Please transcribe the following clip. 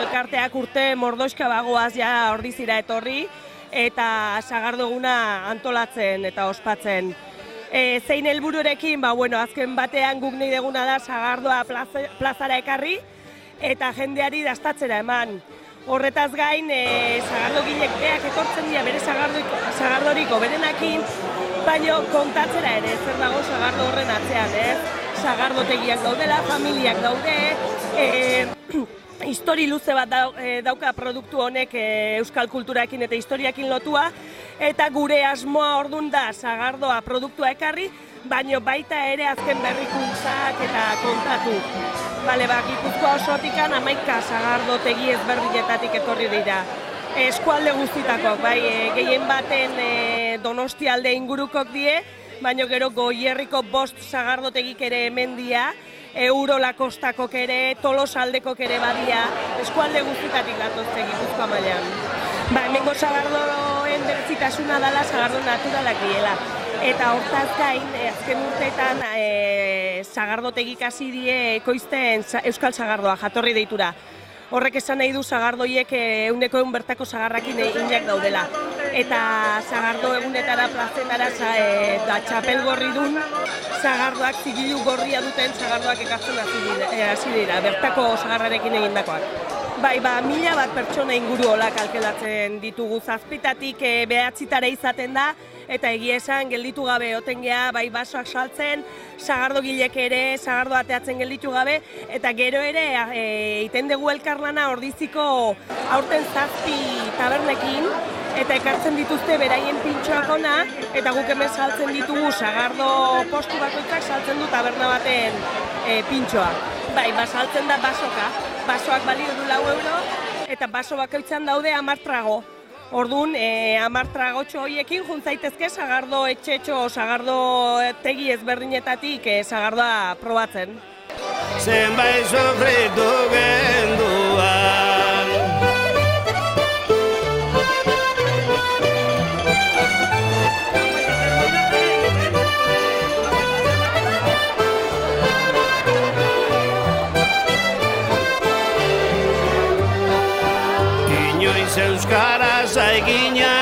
elkarteak urte mordoxka bagoaz ja Ordizira etorri, eta sagardo eguna antolatzen eta ospatzen. Zein helbururekin, azken batean guk nahi deguna da sagardoa plazara ekarri, eta jendeari dastatzera eman. Horretaz gain, sagardogilek beak etortzen dira bere sagardoriko berenakin, baina kontatzera ere, zer dago sagardo horren atzean, sagardotegiak daudela, familiak daude, histori luze bat dauka produktu honek euskal kulturaekin eta historiakin lotua, eta gure asmoa ordun da sagardoa produktua ekarri, baina baita ere azken berrikuntzak eta kontatu. Gipuzkoa osotikan 11 sagardotegi ezberdinetatik etorri dira. Eskualde guztitakoak, gehien baten Donostialde ingurukok die, baina gero Goierriko 5 sagardotegik ere hemen dia, Urola kostakok ere, Tolosaldekok ere badia, eskualde guztitatik datozte Gipuzkoa mailan. Hemengo sagardoen berezitasuna dela sagardo naturalak diela. Eta hortaz gain, azken urteetan sagardotegik hasi die ekoizten euskal sagardoa jatorri deitura. Horrek esan nahi du sagardoiek 100% bertako sagarrakin eginak daudela. Eta sagardo egunetara plazenara da txapel gorri dun, sagardoak zigilu gorria duten sagardoak ekartzen hasi dira, bertako sagarrarekin egindakoak. 1000 bat pertsona inguru hola kalkulatzen ditugu, 7tik 9 izaten da, eta egia esan gelditu gabe oten gea, basoak saltzen, sagardogilek ere sagardo ateatzen gelditu gabe, eta gero ere egiten dugu elkarlana Ordiziko aurten 7 tabernekin, eta ekartzen dituzte beraien pintxoak ona, eta guk hemen saltzen ditugu sagardo postu bakoitzak saltzen du taberna baten pintxoa. Saltzen da basoak balio du 4 euro, eta baso bakoitzan daude 10 trago. Orduan, 10 tragotxo horiekin juntzaitezke sagardo etxetxo, sagardo tegi ezberdinetatik sagardoa probatzen. Zenbait sofritu genduan Inoiz euskaraz aigina